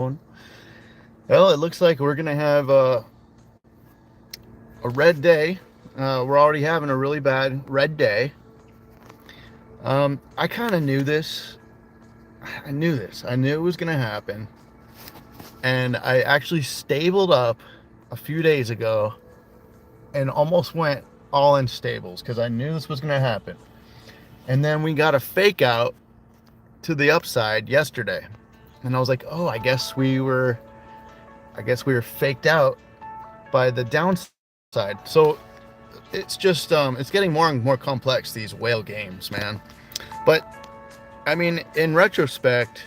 Well, it looks like we're gonna have a red day. We're already having a really bad red day. I kind of knew this. I knew this. I knew it was gonna happen, and I actually stabled up a few days ago, and almost went all in stables because I knew this was gonna happen. And then we got a fake out to the upside yesterday, and I was like, oh, I guess we were faked out by the downside. So it's just it's getting more and more complex, these whale games, man. But I mean, in retrospect,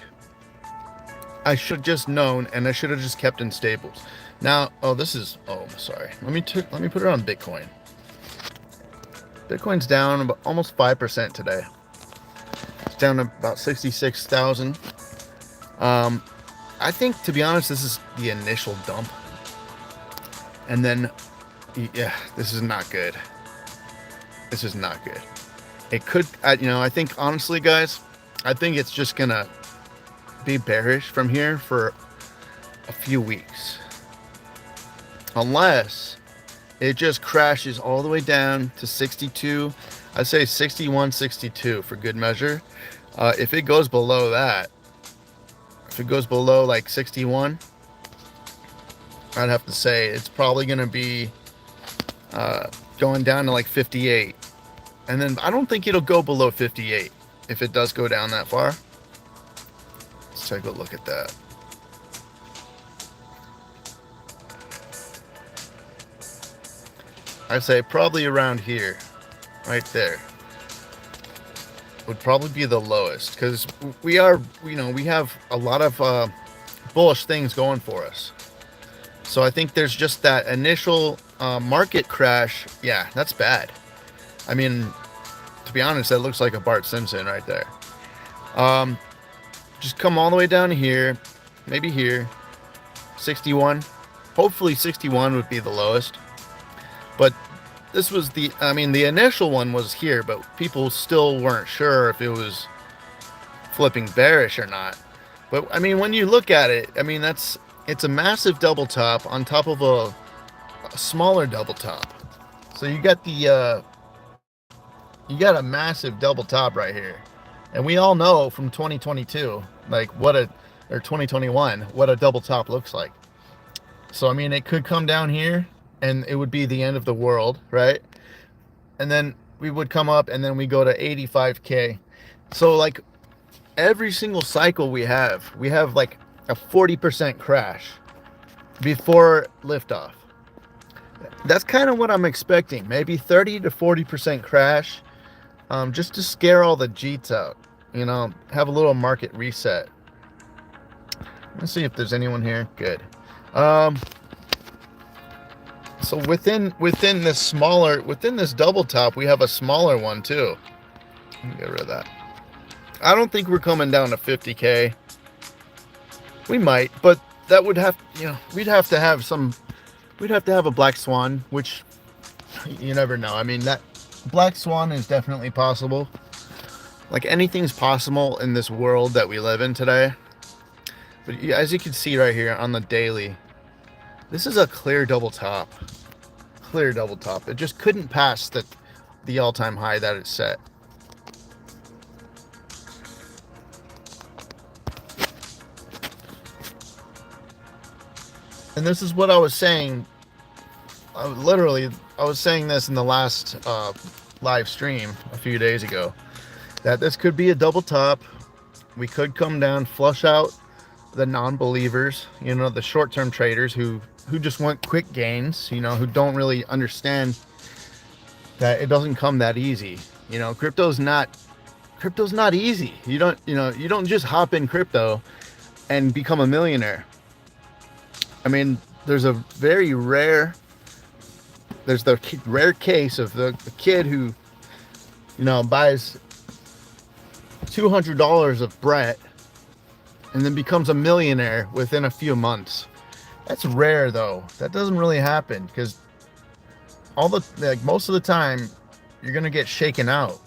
I should just known, and I should have just kept in stables. Now, sorry. Let me put it on Bitcoin. Bitcoin's down about almost 5% today. It's down to about 66,000. I think, to be honest, this is the initial dump. And then, yeah, this is not good. This is not good. It could, I think, honestly, guys, I think it's just going to be bearish from here for a few weeks. Unless it just crashes all the way down to 62. I'd say 61, 62 for good measure. If it goes below that, if it goes below like 61, I'd have to say it's probably going to be going down to like 58. And then I don't think it'll go below 58 if it does go down that far. Let's take a look at that. I'd say probably around here, right there, would probably be the lowest, because we have a lot of bullish things going for us. So I think there's just that initial market crash. Yeah, that's bad. I mean, to be honest, that looks like a Bart Simpson right there. Just come all the way down here, maybe here, 61. Hopefully 61 would be the lowest. But this was the initial one was here, but people still weren't sure if it was flipping bearish or not. But I mean, when you look at it, I mean, it's a massive double top on top of a smaller double top. So you got a massive double top right here. And we all know from 2022, like or 2021, what a double top looks like. So I mean, it could come down here and it would be the end of the world, right? And then we would come up, and then we go to 85K. So like every single cycle we have like a 40% crash before liftoff. That's kind of what I'm expecting. Maybe 30 to 40% crash, just to scare all the Jeets out. Have a little market reset. Let's see if there's anyone here. Good. So within this double top, we have a smaller one too. Let me get rid of that. I don't think we're coming down to 50K. We might, but that would have, we'd have to have a black swan, which you never know. I mean, that black swan is definitely possible. Like, anything's possible in this world that we live in today. But as you can see right here on the daily, this is a clear double top. Clear double top. It just couldn't pass the all-time high that it set. And this is what I was saying. I was saying this in the last live stream a few days ago, that this could be a double top. We could come down, flush out the non-believers, the short-term traders who just want quick gains, who don't really understand that it doesn't come that easy. Crypto's not easy. You don't just hop in crypto and become a millionaire. I mean, there's the rare case of the kid who, buys $200 of Brett and then becomes a millionaire within a few months. That's rare, though. That doesn't really happen, because most of the time you're gonna get shaken out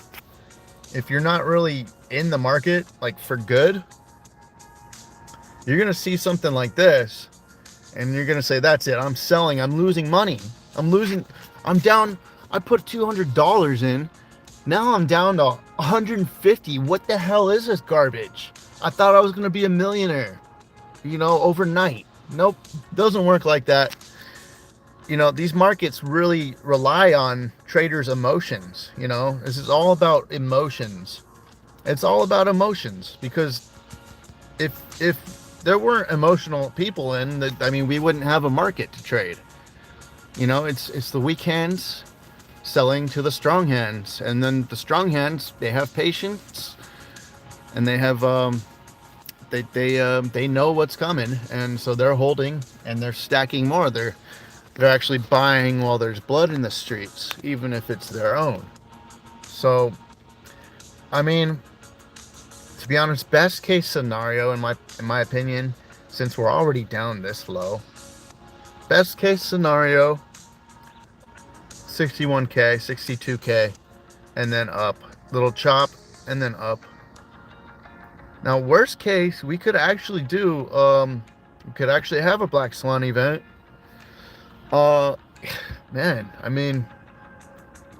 if you're not really in the market, like, for good. You're going to see something like this, and you're going to say, that's it, I'm selling, I'm losing money. I'm down, I put $200 in, now I'm down to 150. What the hell is this garbage? I thought I was going to be a millionaire, overnight. Nope, doesn't work like that. These markets really rely on traders' emotions. This is all about emotions. It's all about emotions, because if there weren't emotional people we wouldn't have a market to trade. It's the weak hands selling to the strong hands, and then the strong hands, they have patience, and they have they know what's coming, and so they're holding and they're stacking more. They're actually buying while there's blood in the streets, even if it's their own. So, to be honest, best case scenario in my opinion, since we're already down this low, best case scenario, 61K, 62K, and then up. Little chop, and then up. Now, worst case, we could actually have a Black Swan event. Man,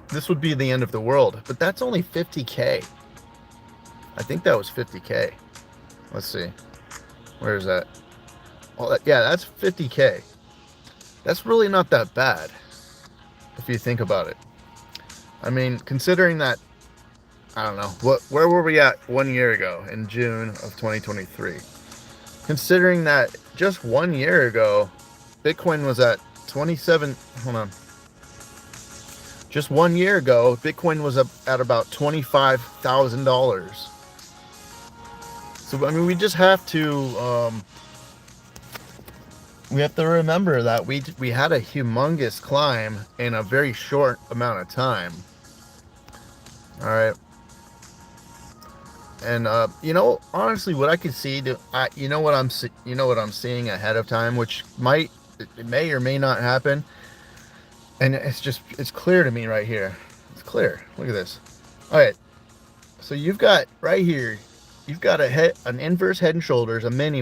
this would be the end of the world, but that's only 50K. I think that was 50K. Let's see. Where is that? Oh, yeah, that's 50K. That's really not that bad, if you think about it. Considering that, I don't know, where were we at 1 year ago in June of 2023? Considering that just 1 year ago, Bitcoin was at 27, hold on. Just 1 year ago, Bitcoin was up at about $25,000. So, we just have to, we have to remember that we had a humongous climb in a very short amount of time. All right. And honestly, what I could see, what I'm seeing ahead of time, which it may or may not happen, and it's clear to me right here. It's clear. Look at this. All right. So you've got right here, you've got an inverse head and shoulders, a mini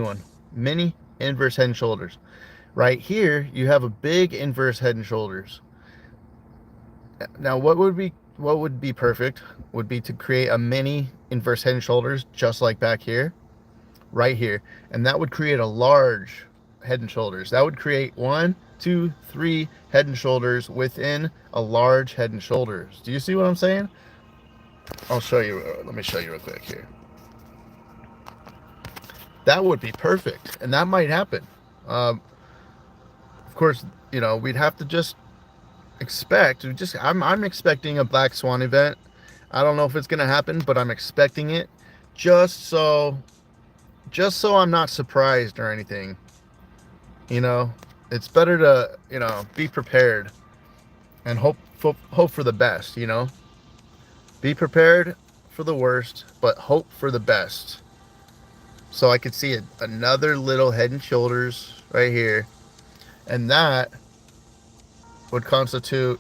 inverse head and shoulders. Right here, you have a big inverse head and shoulders. Now, what would be perfect would be to create a mini inverse head and shoulders, just like back here, right here, and that would create a large head and shoulders. That would create 1, 2, 3 head and shoulders within a large head and shoulders. Do you see what I'm saying? I'll show you. Let me show you real quick here. That would be perfect, and that might happen. Of course, we'd have to just expect. I'm expecting a Black Swan event. I don't know if it's gonna happen, but I'm expecting it, just so I'm not surprised or anything. It's better to be prepared and hope for the best. Be prepared for the worst, but hope for the best. So I could see another little head and shoulders right here, and that would constitute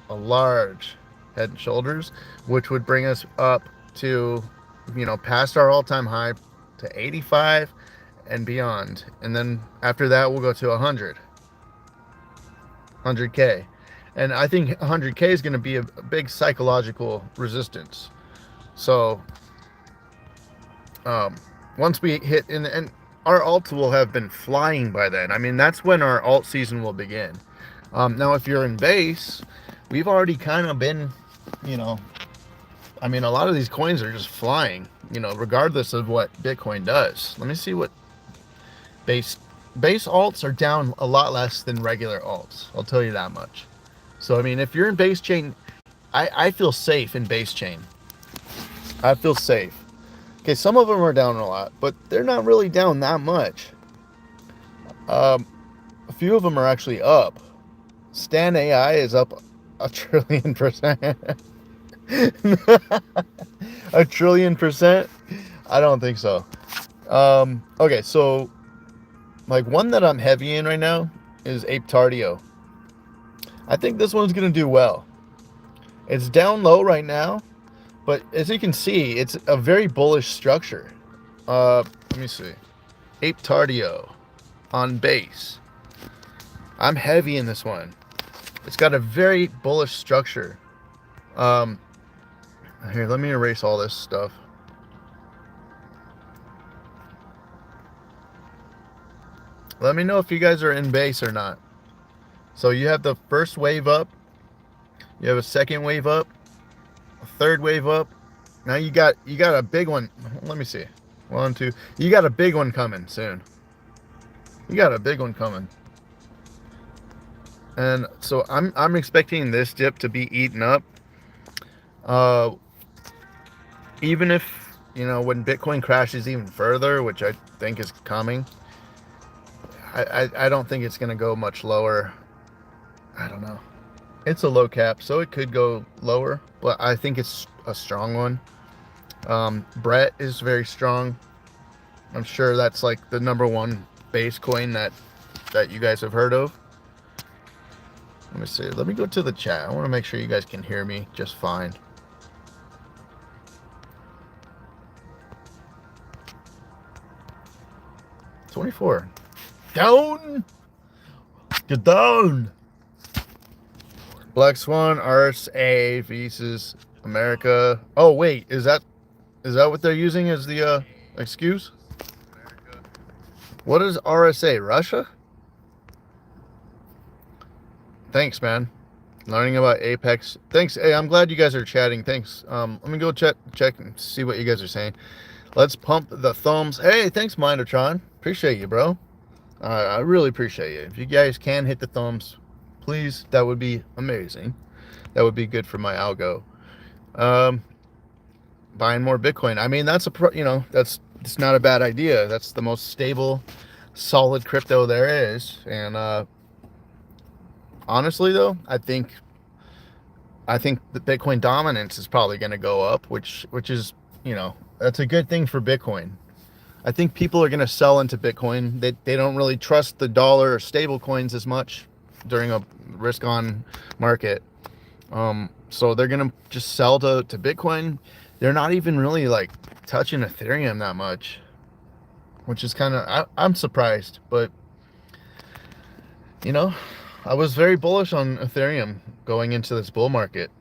a large head and shoulders, which would bring us up to, past our all-time high to 85 and beyond. And then after that, we'll go to 100K. And I think 100K is going to be a big psychological resistance. So, once we hit, and our alts will have been flying by then. That's when our alt season will begin. Now, if you're in base, we've already kind of been, a lot of these coins are just flying, regardless of what Bitcoin does. Let me see what base alts are down a lot less than regular alts. I'll tell you that much. So, if you're in base chain, I feel safe in base chain. I feel safe. Okay, some of them are down a lot, but they're not really down that much. A few of them are actually up. Stan AI is up 1 trillion percent. 1 trillion percent? I don't think so. Okay, so one that I'm heavy in right now is Ape Tardio. I think this one's gonna do well. It's down low right now, but as you can see, it's a very bullish structure. Let me see. Ape Tardio on base. I'm heavy in this one. It's got a very bullish structure. Here, let me erase all this stuff. Let me know if you guys are in base or not. So you have the first wave up. You have a second wave up. A third wave up. Now you got a big one. Let me see. 1, 2. You got a big one coming soon. You got a big one coming. And so I'm expecting this dip to be eaten up. Even if, you know, when Bitcoin crashes even further, which I think is coming, I don't think it's going to go much lower. I don't know. It's a low cap, so it could go lower, but I think it's a strong one. Brett is very strong. I'm sure that's like the #1 base coin that you guys have heard of. Let me see. Let me go to the chat. I want to make sure you guys can hear me just fine. $24. Down. Get down. Black Swan, RSA, Visas, America. Oh wait, is that what they're using as the excuse? What is RSA? Russia? Thanks, man. Learning about Apex. Thanks. Hey, I'm glad you guys are chatting. Thanks. Let me go check and see what you guys are saying. Let's pump the thumbs. Hey, thanks, Mindertron. Appreciate you, bro. I really appreciate you. If you guys can hit the thumbs, please, that would be amazing. That would be good for my algo. Buying more Bitcoin. I mean, that's it's not a bad idea. That's the most stable, solid crypto there is. And honestly, though, I think the Bitcoin dominance is probably going to go up, which is, you know, that's a good thing for Bitcoin. I think people are going to sell into Bitcoin. They don't really trust the dollar or stable coins as much during a risk-on market. So they're going to just sell to Bitcoin. They're not even really like touching Ethereum that much, which is kind of, I'm surprised. But, you know, I was very bullish on Ethereum going into this bull market,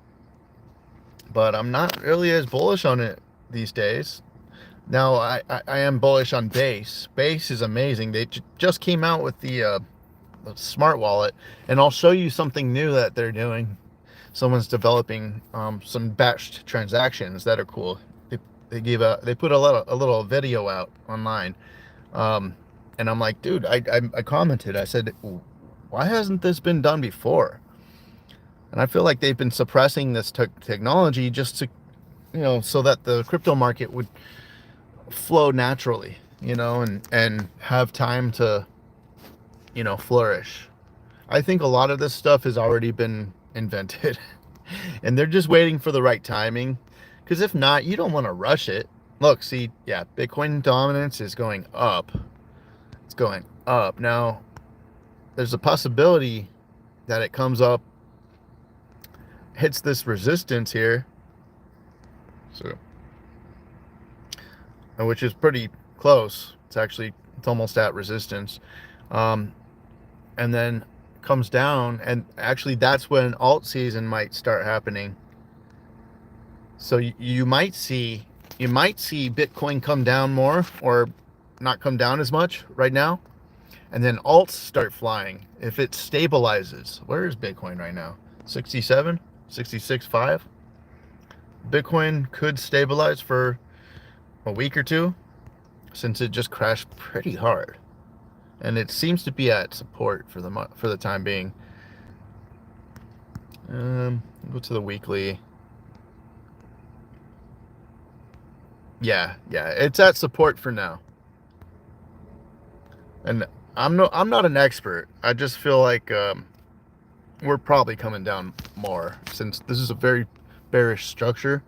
but I'm not really as bullish on it these days. Now, I am bullish on Base. Base is amazing. They just came out with the smart wallet, and I'll show you something new that they're doing. Someone's developing some batched transactions that are cool. They put a little video out online, and I'm like, dude, I commented. I said, why hasn't this been done before? And I feel like they've been suppressing this technology just to, you know, so that the crypto market would flow naturally, you know, and have time to, you know, flourish. I think a lot of this stuff has already been invented and they're just waiting for the right timing, because if not, you don't want to rush it. Look, see, yeah, Bitcoin dominance is going up. It's going up. Now, there's a possibility that it comes up, hits this resistance here, so, which is pretty close. It's almost at resistance, and then comes down, and actually that's when alt season might start happening. So you might see Bitcoin come down more, or not come down as much right now, and then alts start flying if it stabilizes. Where is Bitcoin right now? 67, 66.5. Bitcoin could stabilize for a week or two, since it just crashed pretty hard, and it seems to be at support for the time being. Go to the weekly. Yeah, it's at support for now. And I'm not an expert. I just feel like we're probably coming down more, since this is a very bearish structure.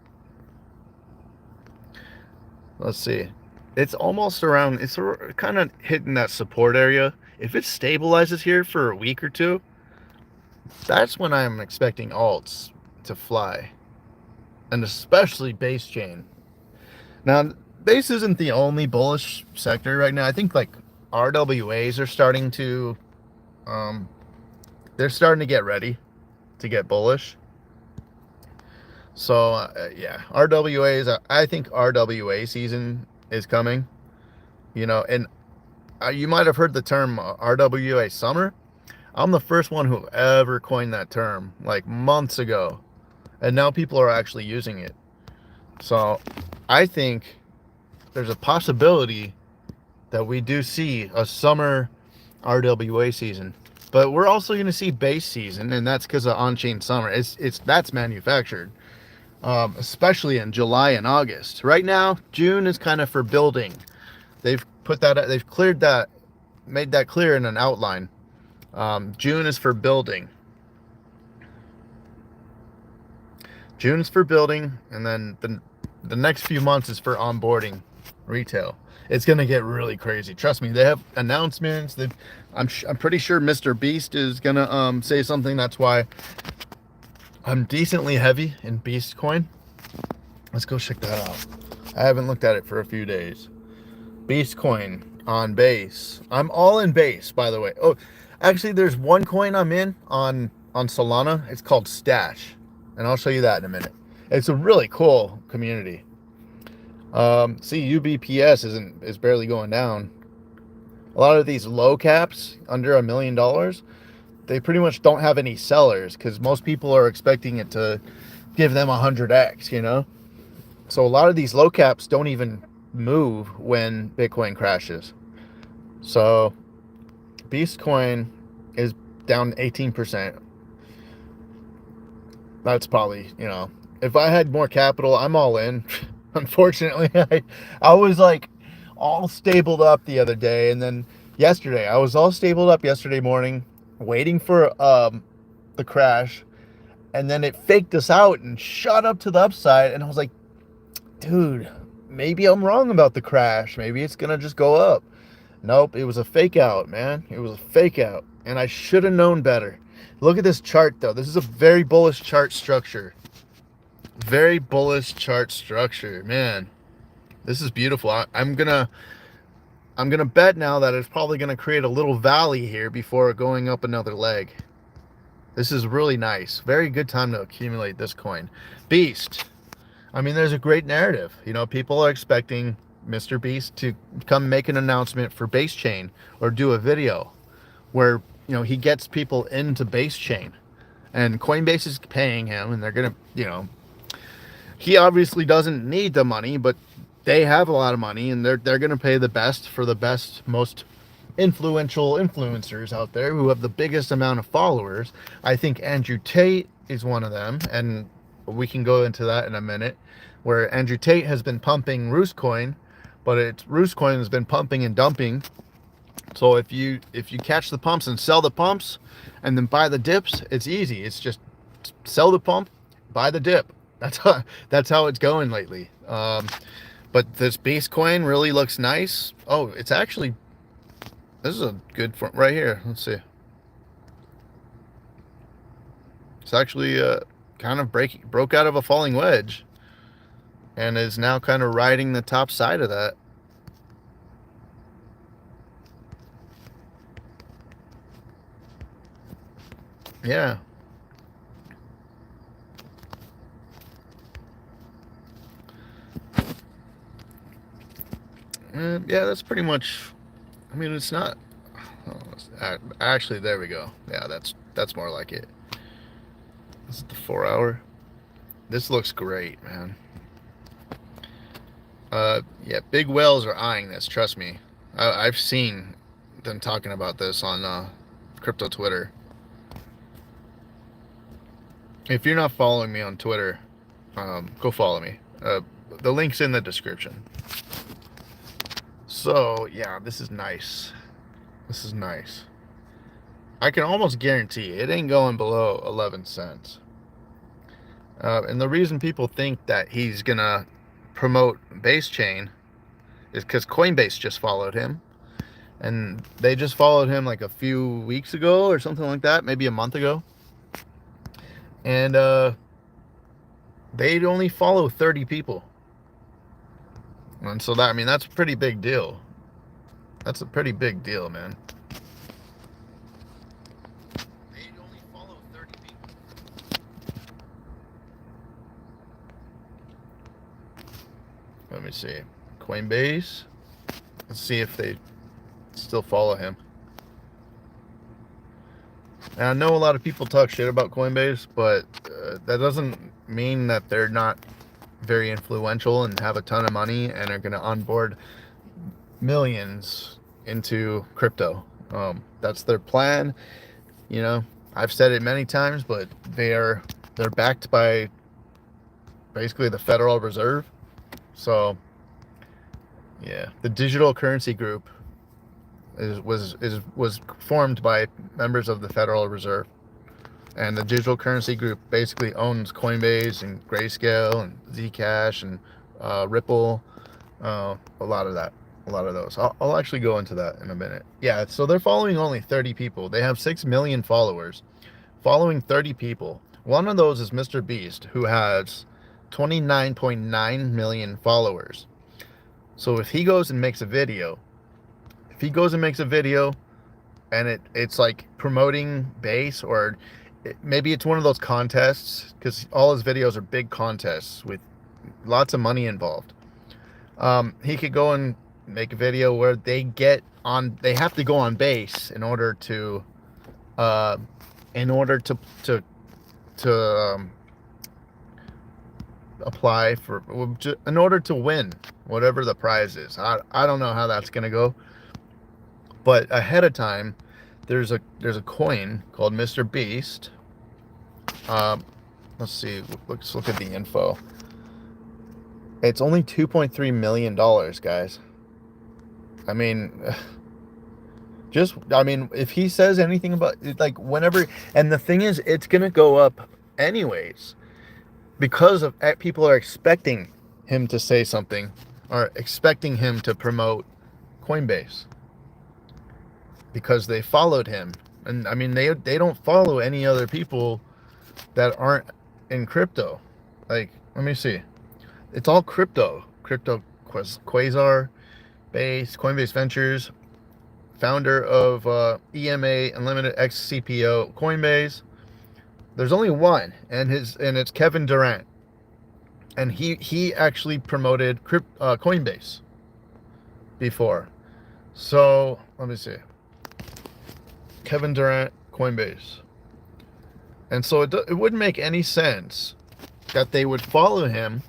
Let's see. It's almost around, it's kind of hitting that support area. If it stabilizes here for a week or two, that's when I'm expecting alts to fly, and especially base chain. Now, base isn't the only bullish sector right now. I think like RWAs are starting to, they're starting to get ready to get bullish. So yeah, RWAs. I think RWA season is coming. And you might have heard the term RWA summer. I'm the first one who ever coined that term, like months ago, and now people are actually using it. So I think there's a possibility that we do see a summer RWA season, but we're also going to see base season, and that's because of on-chain summer. That's manufactured, especially in July and August. Right now, June is kind of for building. They've cleared that, made that clear in an outline. June is for building. June is for building, and then the next few months is for onboarding retail. It's gonna get really crazy. Trust me. They have announcements. I'm pretty sure MrBeast is gonna say something. That's why I'm decently heavy in Beast coin. Let's go check that out. I haven't looked at it for a few days. Beast coin on base. I'm all in base, by the way. Oh, actually, there's one coin I'm in on Solana. It's called Stash, and I'll show you that in a minute. It's a really cool community. See, UBPS is barely going down. A lot of these low caps under $1 million, they pretty much don't have any sellers because most people are expecting it to give them 100x. So a lot of these low caps don't even move when Bitcoin crashes. So Beast coin is down 18%. That's probably, if I had more capital, I'm all in. Unfortunately, I was like all stabled up the other day, and then yesterday I was all stabled up yesterday morning waiting for the crash, and then it faked us out and shot up to the upside, and I was like, dude, maybe I'm wrong about the crash. Maybe it's gonna just go up. Nope, it was a fake out, man. It was a fake out, and I should have known better. Look at this chart, though. This is a very bullish chart structure. Very bullish chart structure, man. This is beautiful. I'm gonna bet now that it's probably gonna create a little valley here before going up another leg. This is really nice. Very good time to accumulate this coin. Beast. I mean, there's a great narrative. People are expecting MrBeast to come make an announcement for base chain or do a video where he gets people into base chain, and Coinbase is paying him, and they're gonna he obviously doesn't need the money, but they have a lot of money, and they're gonna pay the best for the best, most influential influencers out there who have the biggest amount of followers. I think Andrew Tate is one of them, and we can go into that in a minute, where Andrew Tate has been pumping Roost but Roost has been pumping and dumping. So if you catch the pumps and sell the pumps and then buy the dips, it's easy. It's just sell the pump, buy the dip. That's how it's going lately. But this base coin really looks nice. Oh, it's actually, this is a good front right here. Let's see. It's actually kind of broke out of a falling wedge and is now kind of riding the top side of that. Yeah. Yeah, that's pretty much, I mean, it's not, actually, there we go. Yeah, that's more like it. This is the 4 hour. This looks great, man. Yeah, big whales are eyeing this, trust me. I've seen them talking about this on crypto Twitter. If you're not following me on Twitter, go follow me. The link's in the description. So, yeah, this is nice. This is nice. I can almost guarantee it ain't going below 11 cents. And the reason people think that he's going to promote base chain is because Coinbase just followed him. And they just followed him like a few weeks ago or something like that, maybe a month ago. And they'd only follow 30 people. And so that, I mean, that's a pretty big deal. That's a pretty big deal, man. They only follow 30 people. Let me see. Coinbase. Let's see if they still follow him. And I know a lot of people talk shit about Coinbase, but that doesn't mean that they're not very influential and have a ton of money and are going to onboard millions into crypto. That's their plan. You know, I've said it many times, but they're backed by basically the Federal Reserve. So yeah, the digital currency group was formed by members of the Federal Reserve, and the digital currency group basically owns Coinbase and Grayscale and Zcash and Ripple, a lot of those. I'll actually go into that in a minute. Yeah, so they're following only 30 people. They have 6 million followers, following 30 people. One of those is MrBeast, who has 29.9 million followers. So if he goes and makes a video, and it's like promoting base, or maybe it's one of those contests, because all his videos are big contests with lots of money involved. He could go and make a video where they have to go on base in order to apply for, in order to win whatever the prize is. I don't know how that's gonna go, but ahead of time there's a coin called MrBeast. Let's see, let's look at the info. It's only $2.3 million, guys. I mean, if he says anything about it, like whenever, and the thing is, it's gonna go up anyways, because of people are expecting him to say something, or expecting him to promote Coinbase, because they followed him. And I mean, they don't follow any other people that aren't in crypto. Like, let me see, it's all crypto Quasar, Base, Coinbase Ventures, founder of EMA Unlimited XCPO Coinbase. There's only one, and it's Kevin Durant, and he actually promoted Coinbase before. So let me see, Kevin Durant, Coinbase, and so it wouldn't make any sense that they would follow him.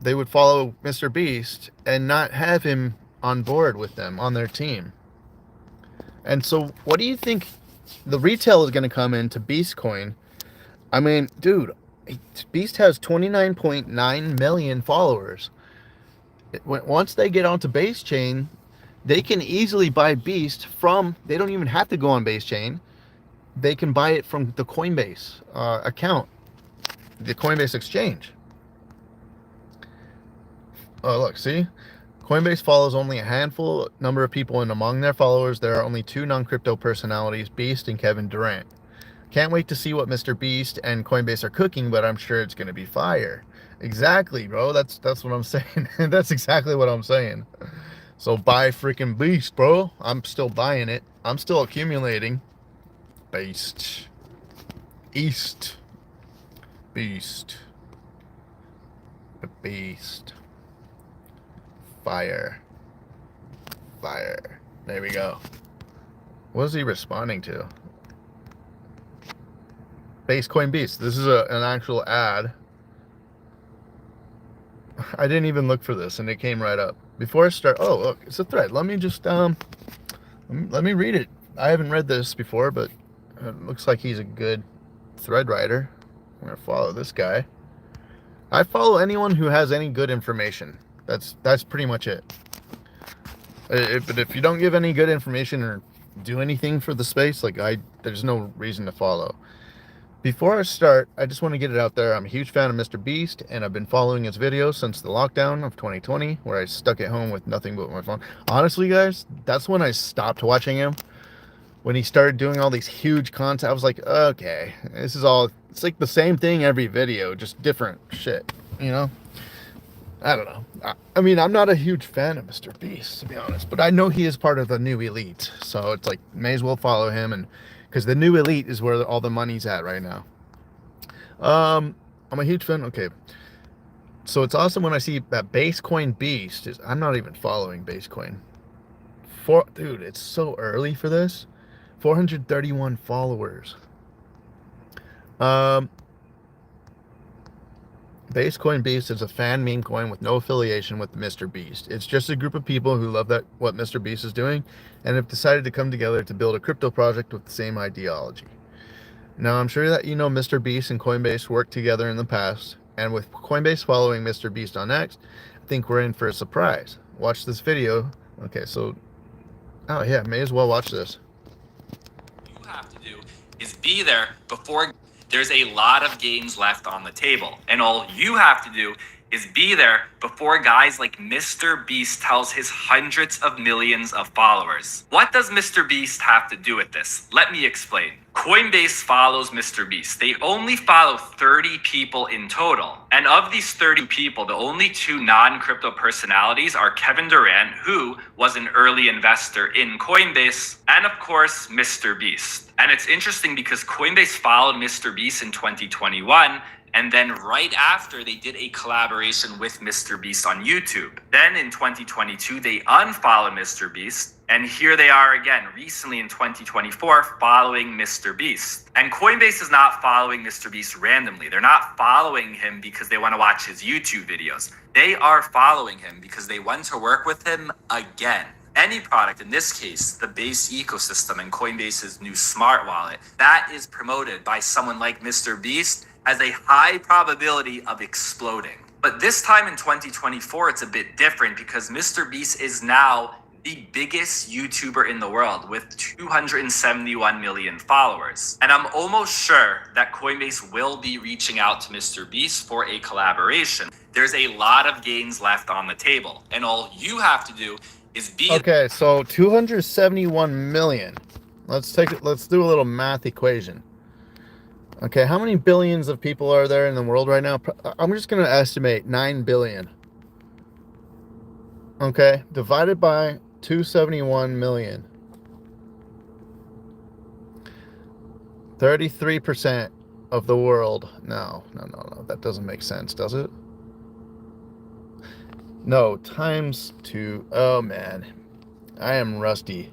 They would follow MrBeast and not have him on board with them on their team. And so, what do you think? The retail is going to come into Beast Coin. I mean, dude, Beast has 29.9 million followers. Once they get onto Base Chain, they can easily buy Beast from, they don't even have to go on Base Chain. They can buy it from the Coinbase account, the Coinbase exchange. Oh, look, see? Coinbase follows only a handful number of people, and among their followers, there are only 2 non-crypto personalities, Beast and Kevin Durant. Can't wait to see what MrBeast and Coinbase are cooking, but I'm sure it's going to be fire. Exactly, bro. That's what I'm saying. That's exactly what I'm saying. So buy freaking Beast, bro. I'm still buying it. I'm still accumulating. Beast. Beast. Beast. Fire. There we go. What is he responding to? Base Coin Beast. This is an actual ad. I didn't even look for this, and it came right up. Before I start, oh look, it's a thread. Let me just let me read it. I haven't read this before, but it looks like he's a good thread writer. I'm gonna follow this guy. I follow anyone who has any good information. That's pretty much it. But if you don't give any good information or do anything for the space, like there's no reason to follow. Before I start, I just want to get it out there. I'm a huge fan of MrBeast, and I've been following his videos since the lockdown of 2020, where I stuck at home with nothing but my phone. Honestly, guys, that's when I stopped watching him. When he started doing all these huge content, I was like, okay, it's like the same thing every video, just different shit, you know? I don't know. I mean, I'm not a huge fan of MrBeast, to be honest, but I know he is part of the new elite, so it's like may as well follow him, and because the new elite is where all the money's at right now. I'm a huge fan. Okay, so it's awesome when I see that Basecoin Beast is. I'm not even following Basecoin. Dude, it's so early for this. 431 followers. Basecoin Beast is a fan meme coin with no affiliation with MrBeast. It's just a group of people who love what MrBeast is doing and have decided to come together to build a crypto project with the same ideology. Now, I'm sure that you know MrBeast and Coinbase worked together in the past, and with Coinbase following MrBeast on X, I think we're in for a surprise. Watch this video. Okay, so, oh yeah, may as well watch this. You have to do is be there before. There's a lot of games left on the table, and all you have to do is be there before guys like MrBeast tells his hundreds of millions of followers. What does MrBeast have to do with this? Let me explain. Coinbase follows MrBeast. They only follow 30 people in total. And of these 30 people, the only two non-crypto personalities are Kevin Durant, who was an early investor in Coinbase, and of course, MrBeast. And it's interesting because Coinbase followed MrBeast in 2021, and then right after, they did a collaboration with MrBeast on YouTube. Then in 2022, they unfollowed MrBeast. And here they are again, recently in 2024, following MrBeast. And Coinbase is not following MrBeast randomly. They're not following him because they want to watch his YouTube videos. They are following him because they want to work with him again. Any product, in this case, the Base ecosystem and Coinbase's new smart wallet, that is promoted by someone like MrBeast, has a high probability of exploding. But this time in 2024, it's a bit different because MrBeast is now the biggest YouTuber in the world with 271 million followers. And I'm almost sure that Coinbase will be reaching out to MrBeast for a collaboration. There's a lot of gains left on the table, and all you have to do is be... Okay, so 271 million. Let's do a little math equation. Okay, how many billions of people are there in the world right now? I'm just going to estimate 9 billion. Okay, divided by 271 million. 33% of the world. No, that doesn't make sense, does it? No, times 2. Oh, man. I am rusty.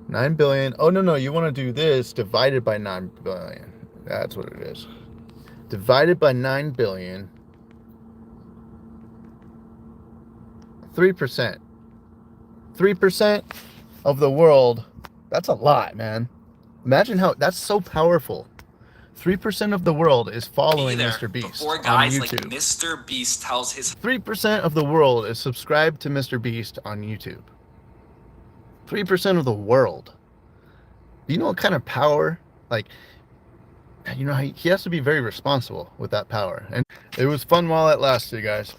9 billion. Oh, no, you want to do this divided by 9 billion. That's what it is. Divided by 9 billion. 3%. 3% of the world. That's a lot, man. Imagine how that's so powerful. 3% of the world is following MrBeast before guys on like YouTube. MrBeast tells his 3% of the world is subscribed to MrBeast on YouTube. 3% of the world. Do you know what kind of power? Like, you know, he has to be very responsible with that power. And it was fun while it lasted, guys.